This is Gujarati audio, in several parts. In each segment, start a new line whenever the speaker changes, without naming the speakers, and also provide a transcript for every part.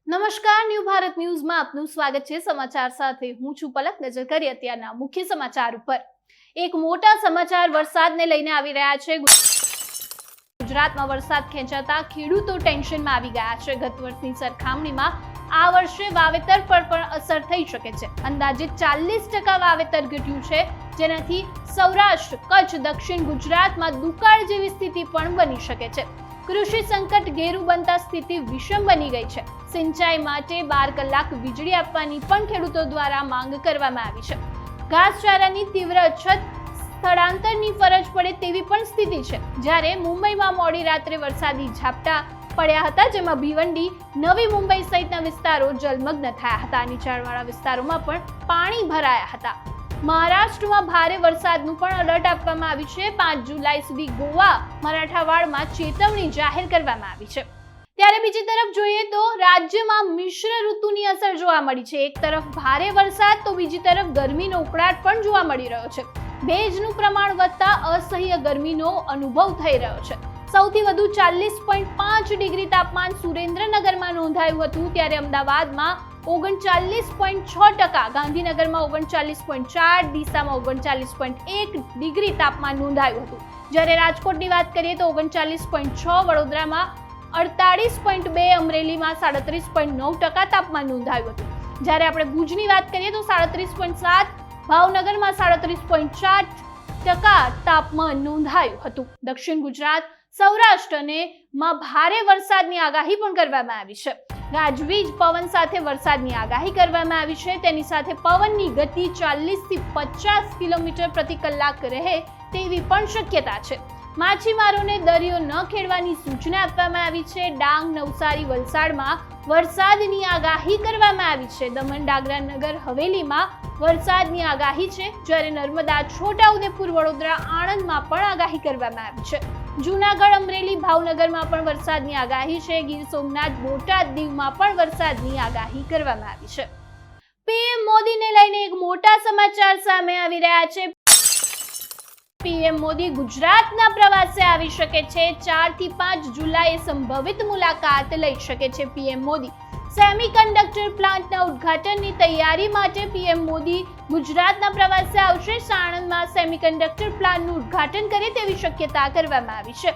નમસ્કાર, ન્યૂ ભારત ન્યૂઝમાં આપનું સ્વાગત છે। સમાચાર સાથે હું છું પલક। નજર કરીએ અત્યારના મુખ્ય સમાચાર ઉપર। એક મોટા સમાચાર વરસાદને લઈને આવી રહ્યા છે। ગુજરાતમાં વરસાદ ખેંચાતા ખેડૂતો ટેન્શનમાં આવી ગયા છે। ગત વર્ષની સરખામણીમાં આ વર્ષે વાવેતર પર પણ અસર થઈ શકે છે। અંદાજિત 40% વાવેતર ઘટ્યું છે, જેનાથી સૌરાષ્ટ્ર, કચ્છ, દક્ષિણ ગુજરાતમાં દુકાળ જેવી સ્થિતિ પણ બની શકે છે। કૃષિ સંકટ ઘેરું બનતા સ્થિતિ વિષમ બની ગઈ છે। સિંચાઈ માટે 12 કલાક વીજળી આપવાની પણ ખેડૂતો દ્વારા માંગ કરવામાં આવી છે। ઘાસચારાની તીવ્ર અછત, સ્થળાંતરની ફરજ પડે તેવી પણ સ્થિતિ છે। જ્યારે મુંબઈમાં મોડી રાત્રે વરસાદી ઝાપટા પડ્યા હતા, જેમાં ભિવંડી, નવી મુંબઈ સહિતના વિસ્તારો જલમગ્ન થયા હતા। નીચાણવાળા વિસ્તારોમાં પણ પાણી ભરાયા હતા। મહારાષ્ટ્રમાં ભારે વરસાદનું પણ એલર્ટ આપવામાં આવ્યું છે। 5 જુલાઈ સુધી ગોવા, મરાઠાવાડમાં ચેતવણી જાહેર કરવામાં આવી છે। ત્યારે બીજી તરફ જોઈએ તો રાજ્યમાં મિશ્ર ઋતુની અસર જોવા મળી છે। એક તરફ ભારે વરસાદ તો બીજી તરફ ગરમીનો ઉકળાટ પણ જોવા મળી રહ્યો છે। ભેજનું પ્રમાણ વધતા અસહ્ય ગરમીનો અનુભવ થઈ રહ્યો છે। સૌથી વધુ 40.5 ડિગ્રી તાપમાન સુરેન્દ્રનગરમાં નોંધાયું હતું, ત્યારે અમદાવાદમાં 39.6%, ગાંધીનગરમાં 39.4, ડીસામાં 39.1 ડિગ્રી તાપમાન નોંધાયું હતું। જ્યારે રાજકોટની વાત કરીએ તો 39.6, વડોદરામાં 48.2, અમરેલીમાં 37.9% તાપમાન નોંધાયું હતું। જ્યારે આપણે ભુજની વાત કરીએ તો 37.7, ભાવનગરમાં 37.4% તાપમાન નોંધાયું હતું। દક્ષિણ ગુજરાત, સૌરાષ્ટ્ર અને માં ભારે વરસાદની આગાહી પણ કરવામાં આવી છે। ગાજવીજ પવન સાથે વરસાદની આગાહી કરવામાં આવી છે। તેની સાથે પવનની ગતિ 40 થી 50 કિલોમીટર પ્રતિ કલાક રહે તેવી પણ શક્યતા છે। માછીમારોને દરિયો ન ખેડવાની સૂચના આપવામાં આવી છે। ડાંગ, નવસારી, વલસાડમાં વરસાદની આગાહી કરવામાં આવી છે। દમણ, દાદરા, નગર હવેલીમાં વરસાદની આગાહી છે। જ્યારે નર્મદા, છોટાઉદેપુર, વડોદરા, આણંદમાં પણ આગાહી કરવામાં આવી છે। જૂનાગઢ, અમરેલી, ભાવનગરમાં પણ વરસાદની આગાહી છે। ગીર સોમનાથ, બોટાદ, દીવમાં પણ વરસાદની આગાહી કરવામાં આવી છે। પીએમ મોદીને લઈને એક મોટા સમાચાર સામે આવી રહ્યા છે। પીએમ મોદી ગુજરાતના પ્રવાસે આવી શકે છે। 4 થી 5 જુલાઈએ સંભવિત મુલાકાત લઈ શકે છે પીએમ મોદી। સેમિકન્ડક્ટર પ્લાન્ટના ઉદ્ઘાટનની તૈયારી માટે પીએમ મોદી ગુજરાતના પ્રવાસે આવશે। સાણંદમાં સેમિકન્ડક્ટર પ્લાન્ટનું ઉદ્ઘાટન કરે તેવી શક્યતા કરવામાં આવી છે।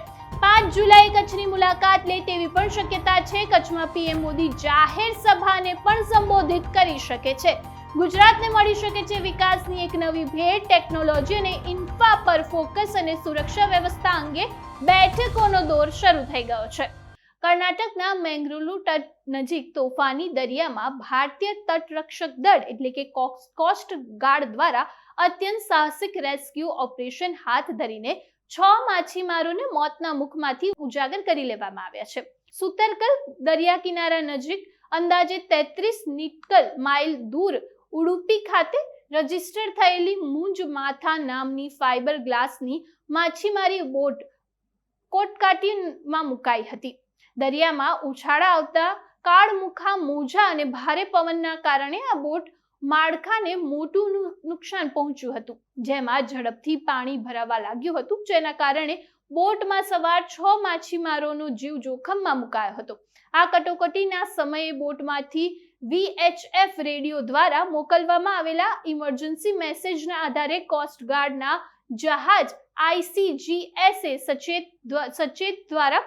5 જુલાઈએ કચ્છની મુલાકાત લે તેવી પણ શક્યતા છે। કચ્છમાં પીએમ મોદી જાહેર સભાને પણ સંબોધિત કરી શકે છે। ગુજરાતને મળી શકે છે વિકાસની એક નવી ભેટ। ટેકનોલોજી અને ઇન્ફ્રા પર ફોકસ અને સુરક્ષા વ્યવસ્થા અંગે બેઠકોનો દોર શરૂ થઈ ગયો છે। કર્ણાટકના મેંગલુરુ તટ નજીક તોફાની દરિયામાં ભારતીય તટરક્ષક દળ એટલે કે કોસ્ટ ગાર્ડ દ્વારા અત્યંત સાહસિક રેસ્ક્યુ ઓપરેશન હાથ ધરીને 6 માછીમારોને મોતના મુખમાંથી ઉજાગર કરી લેવામાં આવ્યા છે। સુતરકલ દરિયા કિનારા નજીક અંદાજે 33 નિટકલ માઇલ દૂર ઉડુપી ખાતે રજીસ્ટર થયેલી મૂંજ માથા નામની ફાઇબર ગ્લાસની માછીમારી બોટ કોટકાટીમાં મુકાઈ હતી। દરિયામાં ઉછાળા આવતા કાળમુખા મોજા અને ભારે પવનના કારણે આ બોટ માળખાને મોટું નુકસાન પહોંચ્યું હતું, જેમાં ઝડપથી પાણી ભરાવા લાગ્યું હતું, જેના કારણે બોટમાં સવાર 6 માછીમારોનો જીવ જોખમમાં મુકાયો હતો। આ કટોકટીના સમયે બોટમાંથી VHF રેડિયો દ્વારા મોકલવામાં આવેલા ઇમરજન્સી મેસેજના આધારે કોસ્ટગાર્ડના જહાજ ICGS સચેત દ્વારા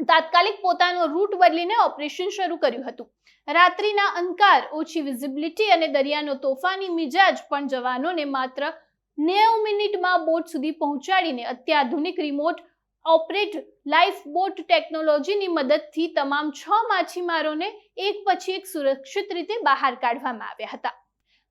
તાત્કાલિક પોતાનો રૂટ બદલીને ઓપરેશન શરૂ કર્યું હતું। રાત્રિના અંધકાર, ઓછી વિઝિબિલિટી અને દરિયાનો તોફાની મિજાજ પણ જવાનોને માત્ર 90 મિનિટમાં બોટ સુધી પહોંચાડીને અત્યાધુનિક રિમોટ ઓપરેટ લાઈફ બોટ ટેકનોલોજીની મદદથી તમામ 6 માછીમારોને એક પછી એક સુરક્ષિત રીતે બહાર કાઢવામાં આવ્યા હતા।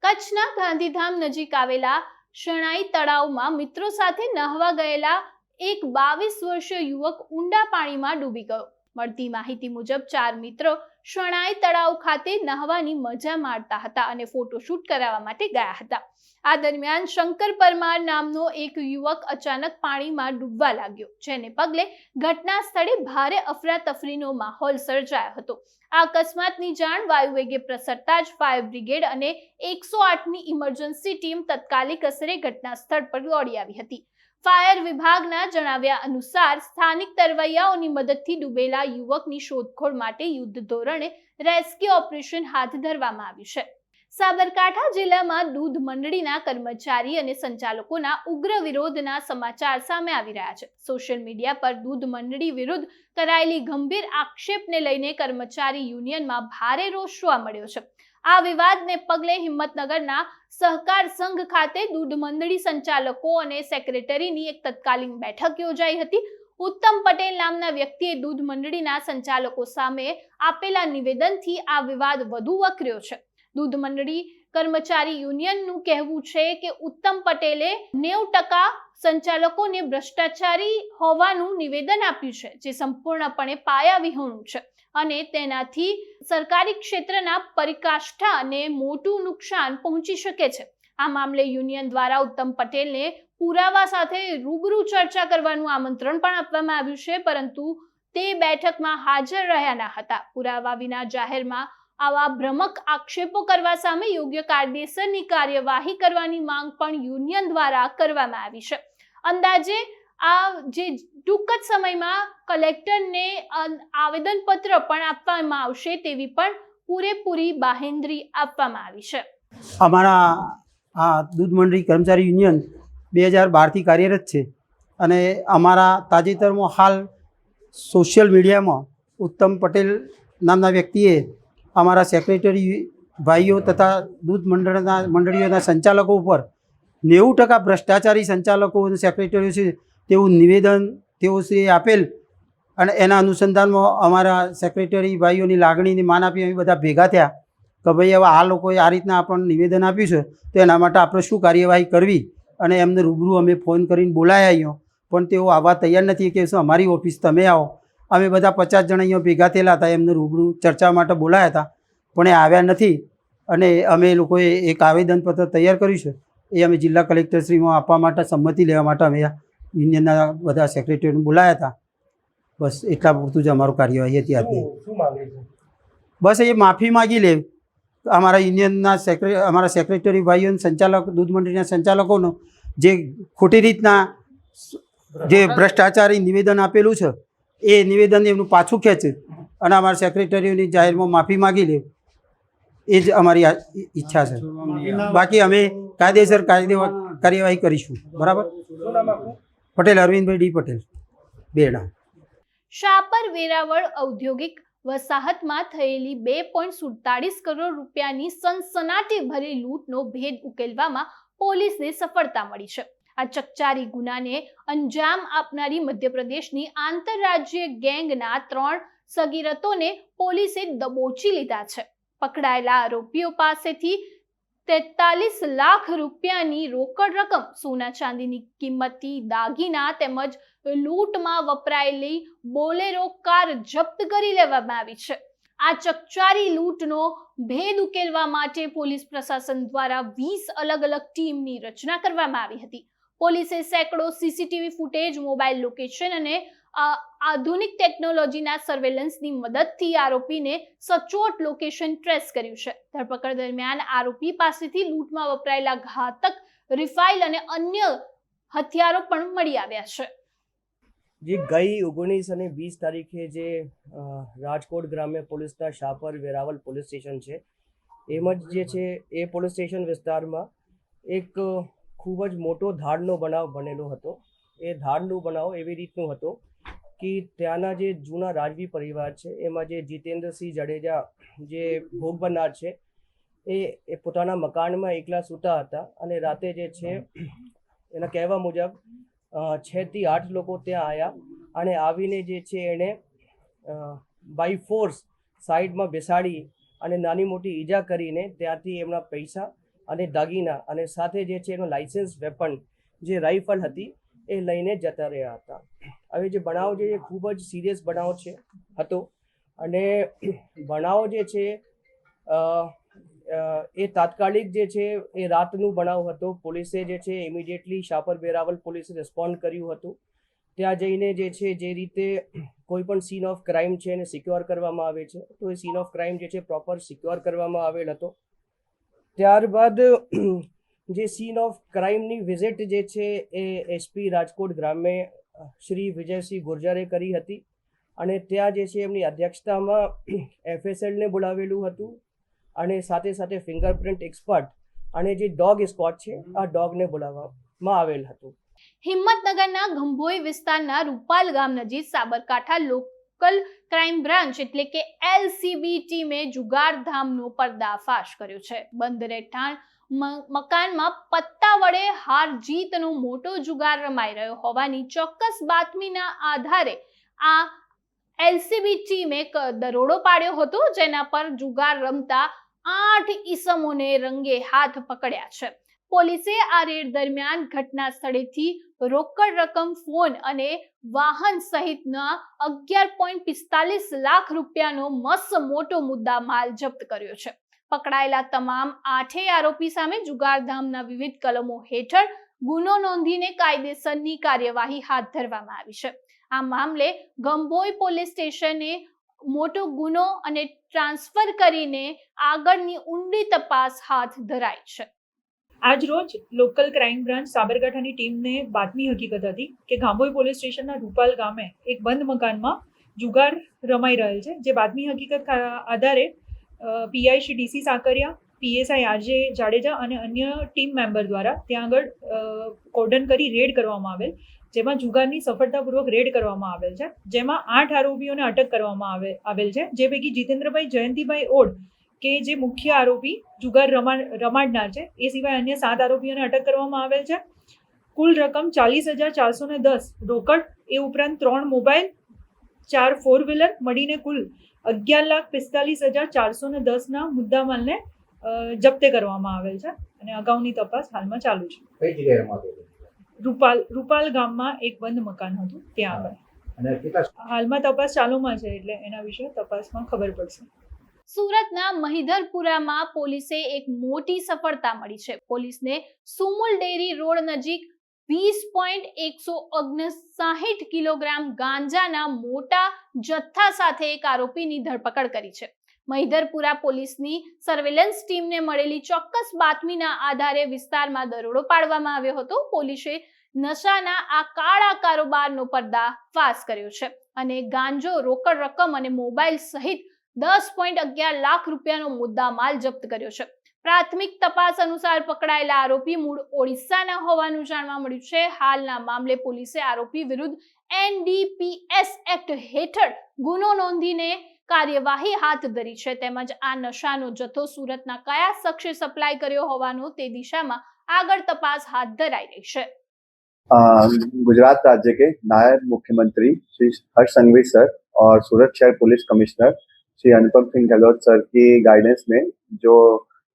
કચ્છના ગાંધીધામ નજીક આવેલા શણાઈ તળાવમાં મિત્રો સાથે નહાવા ગયેલા એક 22 વર્ષીય યુવક ઊંડા પાણીમાં ડૂબી ગયો। મળતી માહિતી મુજબ 4 મિત્રો શણાઈ તળાવ ખાતે નહાવાની મજા માણતા હતા અને ફોટોશૂટ કરાવવા માટે ગયા હતા। આ દરમિયાન શંકર પરમાર નામનો એક યુવક અચાનક પાણીમાં ડૂબવા લાગ્યો, જેને પગલે ઘટના સ્થળે ભારે અફરાતફરીનો માહોલ સર્જાયો હતો। આ અકસ્માતની જાણ વાયુવેગે પ્રસરતા જ ફાયર બ્રિગેડ અને 108ની ઇમરજન્સી ટીમ તત્કાલિક અસરે ઘટના સ્થળ પર દોડી આવી હતી। ફાયર વિભાગના જણાવ્યા અનુસાર સ્થાનિક તરવૈયાઓની મદદથી ડૂબેલા યુવકની શોધખોળ માટે યુદ્ધ ધોરણે રેસ્ક્યુ ઓપરેશન હાથ ધરવામાં આવ્યું છે. સાબરકાંઠા જિલ્લામાં દૂધ મંડળીના કર્મચારી અને સંચાલકોના ઉગ્ર વિરોધના સમાચાર સામે આવી રહ્યા છે. સોશિયલ મીડિયા પર દૂધ મંડળી વિરુદ્ધ કરાયેલી ગંભીર આક્ષેપને લઈને કર્મચારી યુનિયનમાં ભારે રોષ જોવા મળ્યો છે. આ વિવાદને પગલે હિંમતનગરના સહકાર સંઘ ખાતે દૂધ મંડળી સંચાલકો અને સેક્રેટરીની એક તત્કાલીન બેઠક યોજાઈ હતી. ઉત્તમ પટેલ નામના વ્યક્તિએ દૂધ મંડળીના સંચાલકો સામે આપેલા નિવેદનથી આ વિવાદ વધુ વકર્યો છે. દૂધ મંડળી કર્મચારી યુનિયનનું કહેવું છે કે ઉત્તમ પટેલે 90% સંચાલકોને ભ્રષ્ટાચારી હોવાનું નિવેદન આપ્યું છે, જે સંપૂર્ણપણે પાયાવિહોણું છે અને તેનાથી સરકારી ક્ષેત્રના પરિકાષ્ઠા અને મોટું નુકસાન પહોંચી શકે છે. આ મામલે યુનિયન દ્વારા ઉત્તમ પટેલને પુરાવા સાથે રૂબરૂ ચર્ચા કરવાનું આમંત્રણ પણ આપવામાં આવ્યું છે, પરંતુ તે બેઠકમાં હાજર રહ્યા ન હતા. પુરાવા વિના જાહેરમાં આવા ભ્રમક આક્ષેપો કરવા સામે યોગ્ય કાયદેસરની કાર્યવાહી કરવાની માંગ પણ યુનિયન દ્વારા કરવામાં આવી છે. અંદાજે આ જે ટૂંક જ સમયમાં કલેક્ટરને આવેદનપત્ર પણ આપવામાં આવશે તેવી પણ પૂરેપૂરી બાહેંધરી આપવામાં આવી છે.
અમારા આ દૂધ મંડળી કર્મચારી યુનિયન 2012થી કાર્યરત છે અને અમારા તાજેતરમાં હાલ સોશિયલ મીડિયામાં ઉત્તમ પટેલ નામના વ્યક્તિએ અમારા સેક્રેટરી ભાઈઓ તથા દૂધ મંડળીઓના સંચાલકો ઉપર 90% ભ્રષ્ટાચારી સંચાલકો અને સેક્રેટરીઓ છે તેવું નિવેદન તેઓશ્રીએ આપેલ અને એના અનુસંધાનમાં અમારા સેક્રેટરી ભાઈઓની લાગણીને માન આપી અમે બધા ભેગા થયા કે ભાઈ હવે આ લોકોએ આ રીતના આપણને નિવેદન આપ્યું છે તો એના માટે આપણે શું કાર્યવાહી કરવી અને એમને રૂબરૂ અમે ફોન કરીને બોલાયા અહીંયા, પણ તેઓ આવવા તૈયાર નથી કે અમારી ઓફિસ તમે આવો. અમે બધા 50 જણા અહીંયા ભેગા થયેલા હતા, એમને રૂબરૂ ચર્ચા માટે બોલાયા હતા પણ એ આવ્યા નથી અને અમે લોકોએ એક આવેદનપત્ર તૈયાર કર્યું છે. એ અમે જિલ્લા કલેક્ટરશ્રીમાં આપવા માટે સંમતિ લેવા માટે અમે યુનિયનના બધા સેક્રેટરીઓને બોલાયા હતા. બસ એટલા પૂરતું જ અમારું કાર્યવાહી હતી આજની. બસ એ માફી માગી લે અમારા યુનિયનના અમારા સેક્રેટરી ભાઈઓ સંચાલક દૂધ મંડળીના સંચાલકોનો જે ખોટી રીતના જે ભ્રષ્ટાચારી નિવેદન આપેલું છે એ નિવેદન એમનું પાછું ખેંચે અને અમારા સેક્રેટરીઓની જાહેરમાં માફી માગી લે એ જ અમારી ઈચ્છા છે. બાકી અમે કાયદેસર કાર્યવાહી કરીશું. બરાબર. પટેલ અરવિંદભાઈ ડી પટેલ, બેડા.
શાપર વેરાવળ ઔદ્યોગિક વસાહતમાં થયેલી 2.47 કરોડ રૂપિયાની સનસનાટી ભરી લૂંટનો ભેદ ઉકેલવામાં પોલીસને સફળતા મળી છે. આ ચકચારી ગુનાને અંજામ આપનારી મધ્યપ્રદેશની આંતરરાજ્ય ગેંગના 3 સગીરતોને પોલીસે દબોચી લીધા છે. પકડાયેલા આરોપીઓ પાસેથી 43 લાખ રૂપિયાની રોકડ રકમ, સોના ચાંદીની કિંમતી દાગીના તેમજ લૂંટમાં વપરાયેલી બોલેરો કાર જપ્ત કરી લેવામાં આવી છે. આ ચકચારી લૂંટનો ભેદ ઉકેલવા માટે પોલીસ પ્રશાસન દ્વારા 20 અલગ અલગ ટીમની રચના કરવામાં આવી હતી. પોલીસે સેંકડો સીસીટીવી ફૂટેજ, મોબાઈલ લોકેશન અને આધુનિક ટેકનોલોજીના સર્વેલન્સની મદદથી આરોપીને સચોટ લોકેશન ટ્રેસ કર્યું છે. ધરપકડ દરમિયાન આરોપી પાસેથી લૂંટમાં વપરાયેલા ઘાતક રિફાઇલ અને અન્ય હથિયારો પણ મળી આવ્યા છે.
જે ગઈ 19 અને 20 તારીખે જે રાજકોટ ગ્રામ્ય પોલીસના શાપર વેરાવલ પોલીસ સ્ટેશન છે એમાં જે છે એ પોલીસ સ્ટેશન વિસ્તારમાં એક ખૂબ જ મોટો ધાડનો બનાવ બનેલો હતો. એ ધાડનો બનાવ એવી રીતનું હતો કે ત્યાંના જે જૂના રાજવી પરિવાર છે એમાં જે જીતેન્દ્રસિંહ જાડેજા જે ભોગ બનનાર છે એ પોતાના મકાનમાં એકલા સૂતા હતા અને રાતે જે છે એના કહેવા મુજબ 6 થી 8 લોકો ત્યાં આવ્યા અને આવીને જે છે એણે બાય ફોર્સ સાઈડમાં બેસાડી અને નાની મોટી ઈજા કરીને ત્યાંથી એમના પૈસા અને દાગીના અને સાથે જે છે એનો લાઇસન્સ વેપન જે રાઇફલ હતી એ લઈને જતા રહ્યા હતા. હવે જે બનાવ છે એ ખૂબ જ સિરિયસ બનાવ હતો અને બનાવ જે છે એ તાત્કાલિક જે છે એ રાતનું બનાવ હતો. પોલીસે જે છે ઇમિડિયેટલી શાપર વેરાવલ પોલીસે રિસ્પોન્ડ કર્યું હતું. ત્યાં જઈને જે છે જે રીતે કોઈ પણ સીન ઓફ ક્રાઇમ છે એને સિક્યોર કરવામાં આવે છે તો એ સીન ઓફ ક્રાઇમ જે છે પ્રોપર સિક્યોર કરવામાં આવેલ હતો. ત્યારબાદ જે સીન ઓફ ક્રાઇમની વિઝિટ જે છે એ એસપી રાજકોટ ગ્રામ્ય શ્રી વિજયસિંહ ગુર્જરે કરી હતી અને ત્યાં જે છે એમની અધ્યક્ષતામાં FSLને બોલાવેલું હતું અને સાથે સાથે ફિંગરપ્રિન્ટ એક્સપર્ટ અને જે ડોગ સ્ક્વોડ છે આ ડોગને બોલાવવામાં આવેલ હતું.
હિંમતનગરના ગંભોઈ વિસ્તારના રૂપાલ ગામ નજીક સાબરકાંઠા લોકલ ક્રાઇમ બ્રાન્ચ એટલે કે LCB ટીમે જુગારધામનો પર્દાફાશ કર્યો છે. બંધ રહેઠાણ મકાનમાં પત્તા વડે હાર જીતનો મોટો જુગાર રમાઈ રહ્યો હોવાની ચોક્કસ બાતમીના આધારે આ LCB ટીમે દરોડો પાડ્યો હતો, જેના પર જુગાર રમતા 8 ઈસમોને રંગે હાથ પકડ્યા છે. પોલીસે આ રેડ દરમિયાન ઘટના સ્થળેથી રોકડ રકમ, ફોન અને વાહન સહિતના 11.45 લાખ રૂપિયાનો મસ્ત મોટો મુદ્દા માલ જપ્ત કર્યો છે. પકડાયેલા તમામ 8 આરોપી સામે જુગારધામના વિવિધ કલમો હેઠળ ગુનો નોંધીને કાયદેસરની કાર્યવાહી હાથ ધરવામાં આવી છે. આ મામલે ગંભોઈ પોલીસ સ્ટેશને મોટો ગુનો અને ટ્રાન્સફર કરીને આગળની ઊંડી તપાસ હાથ ધરાઈ છે.
આજ રોજ લોકલ ક્રાઇમ બ્રાન્ચ સાબરકાંઠાની ટીમને બાતમી હકીકત હતી કે ગાંભોઈ પોલીસ સ્ટેશનના રૂપાલ ગામે એક બંધ મકાનમાં જુગાર રમાઈ રહેલ છે. જે બાતમી હકીકત આધારે PI Shri DC Sakariya, PSI RJ Jadeja અને અન્ય ટીમ મેમ્બર દ્વારા ત્યાં આગળ કોર્ડન કરી રેડ કરવામાં આવેલ, જેમાં જુગારની સફળતાપૂર્વક રેડ કરવામાં આવેલ છે. જેમાં 8 આરોપીઓને અટક કરવામાં આવેલ છે, જે પૈકી જીતેન્દ્રભાઈ જયંતિભાઈ ઓડ કે જે મુખ્ય આરોપી જુગાર રમાડનાર છે, એ સિવાય અન્ય 7 આરોપીઓને અટક કરવામાં આવેલ છે. કુલ રકમ 40,410 રોકડ, એ ઉપરાંત 3 મોબાઈલ, 4 4 વ્હીલર મળીને કુલ 11,45,410 ના મુદ્દામાલને જપ્તે કરવામાં આવેલ છે અને અગાઉની તપાસ હાલમાં ચાલુ છે.
કઈ જગ્યાએ રમાતો?
રૂપાલ ગામમાં એક બંધ મકાન હતું ત્યાં આગળ.
અને કેટલા?
હાલમાં તપાસ ચાલુમાં છે, એટલે એના વિશે તપાસમાં ખબર પડશે.
સુરતના મહિધરપુરામાં પોલીસે એક મોટી સફળતા મળી છે. પોલીસને સુમુલ ડેરી રોડ નજીક 20.159 કિલોગ્રામ ગાંજાના મોટા જથ્થા સાથે એક આરોપીની ધરપકડ કરી છે. મહિધરપુરા પોલીસની સર્વેલન્સ ટીમને મળેલી ચોક્કસ બાતમીના આધારે વિસ્તારમાં દરોડો પાડવામાં આવ્યો હતો. પોલીસે નશાના આ કાળા કારોબારનો પર્દાફાશ કર્યો છે અને ગાંજો, રોકડ રકમ અને મોબાઈલ સહિત 10.11 લાખ રૂપિયાનો મુદ્દામાલ જપ્ત કર્યો છે. પ્રાથમિક તપાસ અનુસાર પકડાયેલા આરોપી મૂળ ઓડિશાના હોવાનું જાણવા મળ્યું છે. હાલના મામલે પોલીસે આરોપી વિરુદ્ધ NDPS એક્ટ હેઠળ ગુનો નોંધીને કાર્યવાહી હાથ ધરી છે. તેમજ આ નશાનો જથ્થો સુરતના કયા શખ્સે સપ્લાય કર્યો હોવાનો તે દિશામાં આગળ તપાસ હાથ ધરાઈ રહી છે.
गुजरात राज्य के नायब मुख्यमंत्री श्री हर्ष संघवी सर और सूरत शहर police commissioner Shri Anupam Singh Gehlot sir की गाइडेंस में जो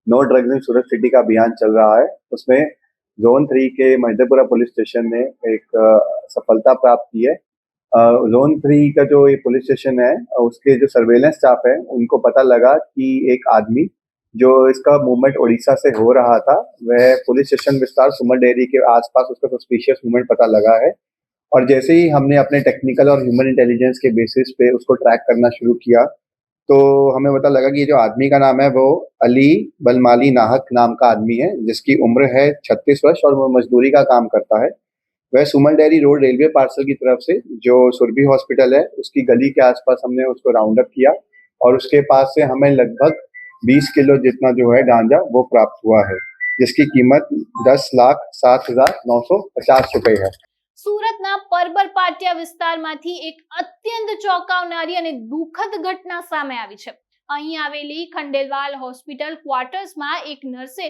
no drugs in Surat city का अभियान चल रहा है, उसमें जोन 3 के महिधरपुरा पुलिस स्टेशन ने एक सफलता प्राप्त की है. जोन 3 का जो ये पुलिस स्टेशन है, उसके जो सर्वेलेंस स्टाफ है, उनको पता लगा कि एक आदमी जो इसका मूवमेंट उड़ीसा से हो रहा था, वह पुलिस स्टेशन विस्तार सुमन डेयरी के आसपास उसका सस्पिशियस मूवमेंट पता लगा है. और जैसे ही हमने अपने टेक्निकल और ह्यूमन इंटेलिजेंस के बेसिस पे उसको ट्रैक करना शुरू किया, तो हमें पता लगा कि ये जो आदमी का नाम है वो अली बलमाली नाहक नाम का आदमी है, जिसकी उम्र है 36 वर्ष और वो मजदूरी का काम करता है. वह सुमन डेयरी रोड रेलवे पार्सल की तरफ से जो सुरभि हॉस्पिटल है, उसकी गली के आसपास हमने उसको राउंड अप किया और उसके पास से हमें लगभग 20 किलो जितना जो है गांजा वो प्राप्त हुआ है, जिसकी कीमत 10,07,950 रुपए है.
સુરતના પરબર પાટિયા વિસ્તારમાંથી એક અત્યંત ચોંકાવનારી અને દુઃખદ ઘટના સામે આવી છે. અહીં આવેલી ખંડેલવાલ હોસ્પિટલ ક્વાર્ટર્સમાં એક નર્સે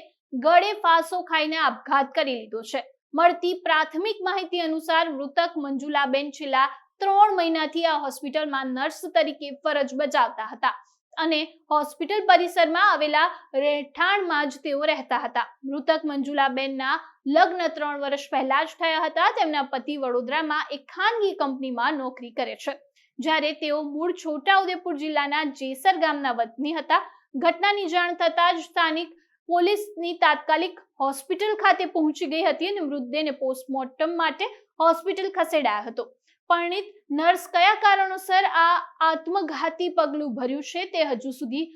ગળે ફાંસો ખાઈને આપઘાત કરી લીધો છે. મળતી પ્રાથમિક માહિતી અનુસાર મૃતક મંજુલાબેન છેલ્લા 3 મહિનાથી આ હોસ્પિટલમાં નર્સ તરીકે ફરજ બજાવતા હતા અને હોસ્પિટલ પરિસરમાં આવેલા રહેઠાણમાં જ તેઓ રહેતા હતા. મૃતક મંજુલાબેનના લગ્ન 3 વર્ષ પહેલા જ થયા હતા. તેમના પતિ વડોદરામાં એક ખાનગી કંપનીમાં નોકરી કરે છે, જ્યારે તેઓ મૂળ છોટાઉદેપુર જિલ્લાના જેસર ગામના વતની હતા. ઘટનાની જાણ થતાં જ સ્થાનિક પોલીસની તાત્કાલિક હોસ્પિટલ ખાતે પહોંચી ગઈ હતી અને મૃતદેહને પોસ્ટમોર્ટમ માટે હોસ્પિટલ ખસેડાયો હતો. પરણિત નર્સ કયા કારણોસર આ આત્મઘાતી પગલું ભર્યું છે તે હજુ સુધી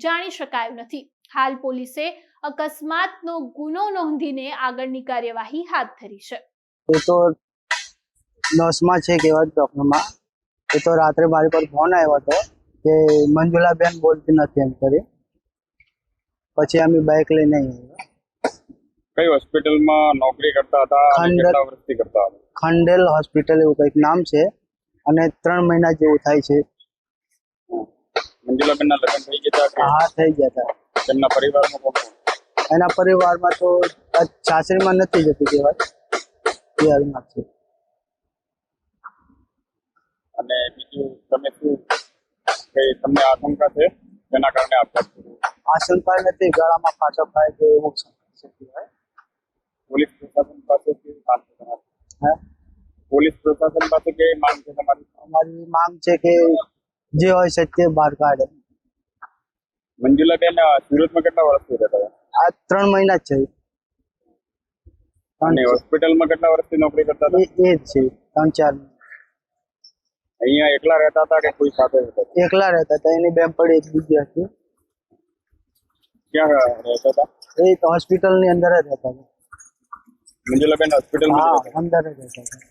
જાણી શકાયું નથી. હાલ પોલીસે અકસ્માતનો ગુનો નોંધીને આગળની કાર્યવાહી હાથ ધરી છે.
એ તો 10માં છે કહેવાય ચોકમાં. એ તો રાત્રે મારી પર ફોન આવ્યો હતો કે મંજુલાબેન બોલતી નથી એમ કરી. પછી અમે બાઇક લઈને આવ્યા.
કઈ હોસ્પિટલમાં નોકરી કરતા હતા અને કેટલા વર્ષથી કરતા હતા?
ખંડેલ હોસ્પિટલ એવું કંઈક નામ છે અને 3 મહિના જેવું થાય છે.
મંજુલાબેનના લગ્ન થઈ ગયા હતા?
હા, થઈ ગયા હતા.
તેમના પરિવારમાં કોણ કોણ?
એના પરિવારમાં તો સાસરીમાં નથી જતી કહેવાય, પિયરમાં છે.
અને બીજું તમે શું કઈ તમને આશંકા છે તેના કારણે આપઘાત કર્યો?
આશંકા નથી, ગળામાં ફાટો થાય કે એવું કહેવાય.
પોલીસ પ્રશાસન પાસે કેવી માંગ છે તમારી?
હા,
પોલીસ પ્રશાસન પાસે કેવી માંગ છે તમારી?
અમારી માંગ છે કે જે હોય છે તે બહાર કાઢે.
મંજુલાબેન સુરતમાં કેટલા વર્ષથી રહેતા હતા?
આ 3 મહિના જ છે.
અને હોસ્પિટલમાં કેટલા વર્ષથી નોકરી કરતા હતા?
એ જ છે 3-4.
અહીંયા એકલા રહેતા હતા કે કોઈ સાથે રહેતા હતા?
એકલા રહેતા હતા. એની બેનપણી એક બીજી હતી.
ક્યાં રહેતા હતા?
એ તો હોસ્પિટલની અંદર જ રહેતા હતા.
મંજુલાબેન હોસ્પિટલમાં જ
હા,
રહેતા હતા?
અંદર જ રહેતા હતા.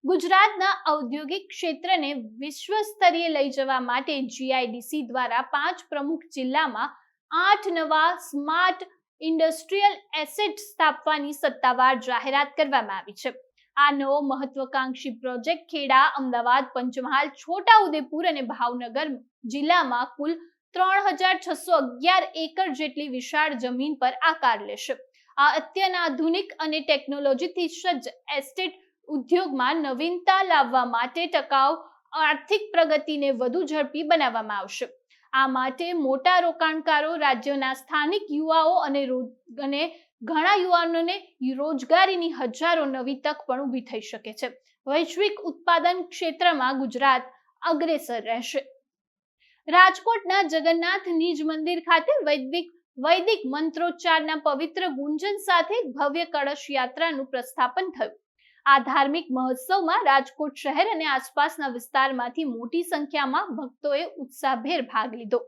ગુજરાતના ઔદ્યોગિક ક્ષેત્રને વિશ્વ સ્તરીય લઈ જવા માટે જીઆઈડીસી દ્વારા 5 પ્રમુખ જિલ્લામાં 8 નવા સ્માર્ટ ઇન્ડસ્ટ્રીયલ એસેટ સ્થાપવાની સત્તાવાર જાહેરાત કરવામાં આવી છે. આ નવો મહત્વકાંક્ષી પ્રોજેક્ટ ખેડા, અમદાવાદ, પંચમહાલ, છોટાઉદેપુર અને ભાવનગર જિલ્લામાં કુલ 3611 એકર જેટલી વિશાળ જમીન પર આકાર લેશે. આ અત્યાધુનિક અને ટેકનોલોજીથી સજ્જ એસ્ટેટ ઉદ્યોગમાં નવીનતા લાવવા માટે ટકાઉ આર્થિક પ્રગતિને વધુ ઝડપી બનાવવામાં આવશે. આ માટે મોટા રોકાણકારો, રાજ્યના સ્થાનિક યુવાઓ અને ઘણા યુવાનોને રોજગારીની હજારો નવી તક પણ ઊભી થઈ શકે છે. વૈશ્વિક ઉત્પાદન ક્ષેત્રમાં ગુજરાત અગ્રેસર રહેશે. રાજકોટના જગન્નાથ નિજ મંદિર ખાતે વૈદિક મંત્રોચ્ચારના પવિત્ર ગુંજન સાથે ભવ્ય કળશ યાત્રાનું પ્રસ્થાપન થયું. આ ધાર્મિક મહોત્સવમાં રાજકોટ શહેર અને આસપાસના વિસ્તારમાંથી મોટી સંખ્યામાં ભક્તોએ ઉત્સાહભેર ભાગ લીધો.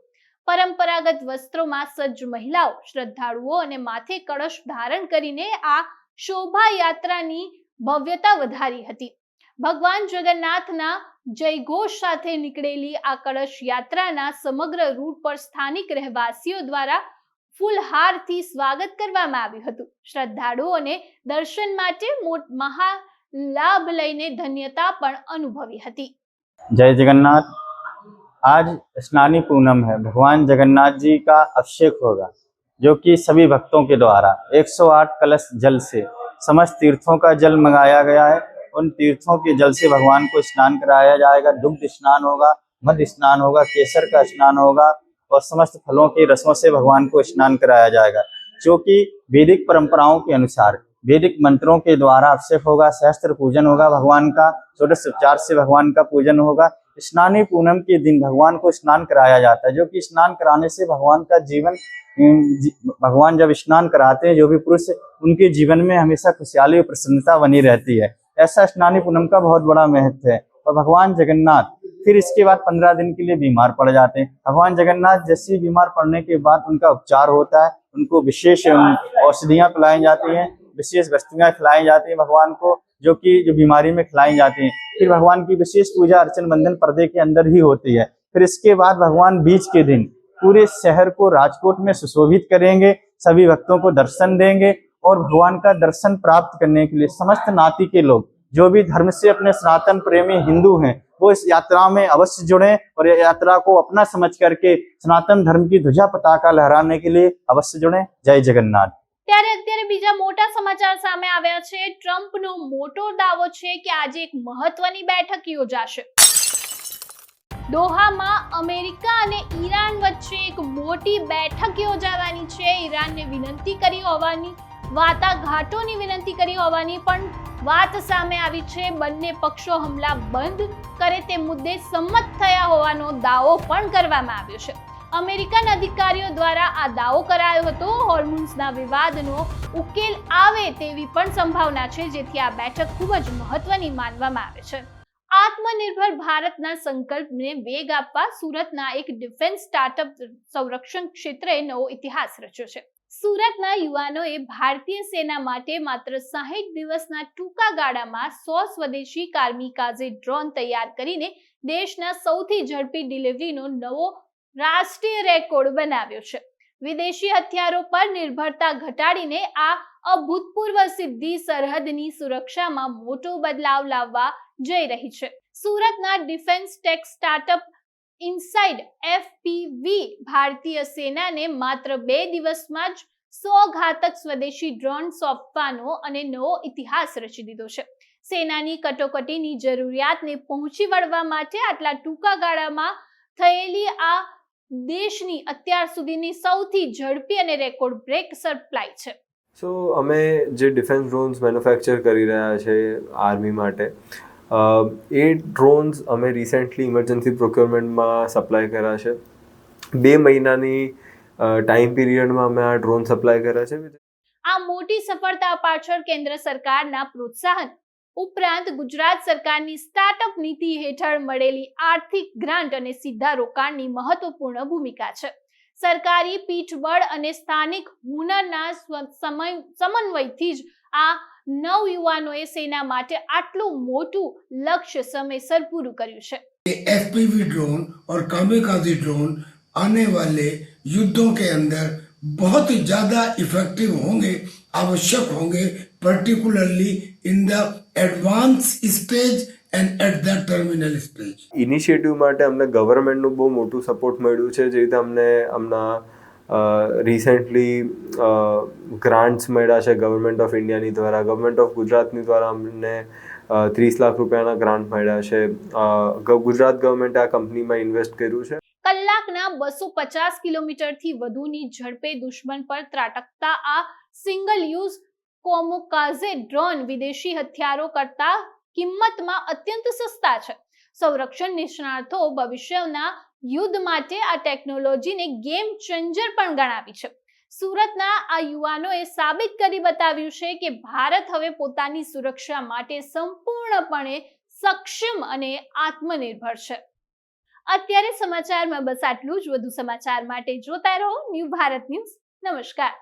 પરંપરાગત વસ્ત્રોમાં સજ્જ મહિલાઓ, શ્રદ્ધાળુઓ અને માથે કળશ ધારણ કરીને આ શોભાયાત્રાની ભવ્યતા વધારી હતી. ભગવાન જગન્નાથના જયઘોષ સાથે નીકળેલી આ કળશ યાત્રાના સમગ્ર રૂટ પર સ્થાનિક રહેવાસીઓ દ્વારા ફૂલહારથી સ્વાગત કરવામાં આવ્યું હતું. શ્રદ્ધાળુઓને દર્શન માટે મહા લાભ લઈને ધન્યતા પણ અનુભવી હતી.
जय जगन्नाथ। आज स्नानी पूनम है। भगवान जगन्नाथ जी का अभिषेक होगा, जो कि सभी भक्तों के द्वारा 108 कलश जल से समस्त तीर्थों का जल मंगाया गया है। उन तीर्थों के जल से भगवान को स्नान कराया जाएगा। दुग्ध स्नान होगा, मध्य स्नान होगा, केसर का स्नान होगा और समस्त फलों के रसों से भगवान को स्नान कराया जाएगा, जो कि वैदिक परंपराओं के अनुसार वैदिक मंत्रों के द्वारा अभिषेक होगा, सहस्त्र पूजन होगा भगवान का, षोडश उपचार से भगवान का पूजन होगा। स्नानी पूनम के दिन भगवान को स्नान कराया जाता है, जो कि स्नान कराने से भगवान का जीवन, भगवान जब स्नान कराते हैं जो भी पुरुष, उनके जीवन में हमेशा खुशहाली और प्रसन्नता बनी रहती है। ऐसा स्नानी पूनम का बहुत बड़ा महत्व है। और भगवान जगन्नाथ फिर इसके बाद 15 दिन के लिए बीमार पड़ जाते हैं। भगवान जगन्नाथ जैसे बीमार पड़ने के बाद उनका उपचार होता है, उनको विशेष औषधियाँ पिलाई जाती हैं, विशेष वस्तुएं खिलाई जाती हैं भगवान को, जो बीमारी में खिलाई जाती हैं। फिर भगवान की विशेष पूजा अर्चन बंधन पर्दे के अंदर ही होती है। फिर इसके बाद भगवान बीच के दिन पूरे शहर को राजकोट में सुशोभित करेंगे, सभी भक्तों को दर्शन देंगे और भगवान का दर्शन प्राप्त करने के लिए समस्त नाती के लोग, जो भी धर्म से अपने सनातन प्रेमी हिंदू हैं, वो इस यात्रा में अवश्य जुड़ें और यात्रा को अपना समझ करके सनातन धर्म की ध्वजा पताका लहराने के लिए अवश्य जुड़ें। जय जगन्नाथ।
ત્યારે અત્યારે બીજા મોટા સમાચાર સામે આવ્યા છે. ટ્રમ્પનો મોટો દાવો છે કે આજે એક મહત્વની બેઠક યોજાશે. દોહામાં અમેરિકા અને ઈરાન વચ્ચે એક મોટી બેઠક યોજાવાની છે. ઈરાનને વિનંતી કરી હોવાની, વાટાઘાટોની વિનંતી કરી હોવાની પણ વાત સામે આવી છે. બંને પક્ષો હમલા બંધ કરે તે મુદ્દે સંમત થયા હોવાનો દાવો પણ કરવામાં આવ્યો છે. અમેરિકન અધિકારીઓ દ્વારા આ દાવો કરાયો હતો. હોર્મુઝના વિવાદનો ઉકેલ આવે તેવી પણ સંભાવના છે, જેથી આ બેઠક ખૂબ જ મહત્વની માનવામાં આવે છે. આત્મનિર્ભર ભારતના સંકલ્પને વેગ આપવા સુરતના એક ડિફેન્સ સ્ટાર્ટઅપ સંરક્ષણ ક્ષેત્રે નવો ઇતિહાસ રચ્યો છે. સુરતના યુવાનોએ ભારતીય સેના માટે માત્ર 60 દિવસના ટૂંકા ગાળામાં 100 સ્વદેશી કામિકાઝે ડ્રોન તૈયાર કરીને દેશના સૌથી ઝડપી ડિલિવરીનો નવો રાષ્ટ્રીય રેકોર્ડ બનાવ્યો છે. વિદેશી હથિયારો પર નિર્ભરતા ઘટાડીને આ અભૂતપૂર્વ સિદ્ધિ સરહદની સુરક્ષામાં મોટો બદલાવ લાવવા જઈ રહી છે. સુરતના defence tech startup Inside FPV ભારતીય સેનાને માત્ર 2 દિવસમાં જ 100 ઘાતક સ્વદેશી ડ્રોન સોંપવાનો અને નવો ઇતિહાસ રચી દીધો છે. સેનાની કટોકટીની જરૂરિયાતને પહોંચી વળવા માટે આટલા ટૂંકા ગાળામાં થયેલી આ દેશની અત્યાર સુધીની સૌથી ઝડપી અને રેકોર્ડ બ્રેક સપ્લાય છે.
સો અમે જે ડિફેન્સ ડ્રોન્સ મેન્યુફેક્ચર કરી રહ્યા છે આર્મી માટે, એ ડ્રોન્સ અમે રિસેન્ટલી ઇમરજન્સી પ્રોક્યોરમેન્ટમાં સપ્લાય કર્યા છે. 2 મહિનાની ટાઈમ પીરિયડમાં અમે આ ડ્રોન સપ્લાય કર્યા છે.
આ મોટી સફળતા પાછળ કેન્દ્ર સરકારના પ્રોત્સાહન ઉપરાંત ગુજરાત સરકારની સ્ટાર્ટઅપ નીતિ હેઠળ મળેલી આર્થિક ગ્રાન્ટ અને સીધા રોકાણની મહત્વપૂર્ણ ભૂમિકા છે. સરકારી પીઠબળ અને સ્થાનિક હુનરના સમન્વયથી જ આ નવયુવાનોએ સેના માટે આટલું મોટું લક્ષ્ય સમયસર પૂરું કર્યું છે.
FPV ड्रोन और कामिकाज़ी ड्रोन आने वाले युद्धों के अंदर बहुत ही ज़्यादा इफेक्टिव होंगे, आवश्यक होंगे, particularly in the advance stage and at the terminal stage.
Initiative માટે અમને ગવર્મેન્ટનું બહુ મોટું સપોર્ટ મળ્યું છે. જે રીતે અમને હમણાં રિસેન્ટલી ગ્રાન્ટ્સ મળ્યા છે ગવર્મેન્ટ ઓફ ઇન્ડિયાની દ્વારા, ગવર્મેન્ટ ઓફ ગુજરાતની દ્વારા અમને 30 લાખ રૂપિયાના ગ્રાન્ટ મળ્યા છે. ગુજરાત ગવર્મેન્ટે આ કંપનીમાં ઇન્વેસ્ટ કર્યું છે.
કલાકના 250 કિલોમીટરથી વધુની ઝડપે દુશ્મન પર ત્રાટકતા આ સિંગલ યુઝ કામિકાઝે ડ્રોન વિદેશી હથિયારો કરતા કિંમતમાં અત્યંત સસ્તા છે. સંરક્ષણ નિષ્ણાતો ભવિષ્યના યુદ્ધ માટે આ ટેકનોલોજીને ગેમ ચેન્જર પણ ગણાવી છે. સુરતના આ યુવાનોએ સાબિત કરી બતાવ્યું છે કે ભારત હવે પોતાની સુરક્ષા માટે સંપૂર્ણપણે સક્ષમ અને આત્મનિર્ભર છે. અત્યારે સમાચારમાં બસ આટલું જ. વધુ સમાચાર માટે જોતા રહો ન્યૂ ભારત ન્યૂઝ. નમસ્કાર.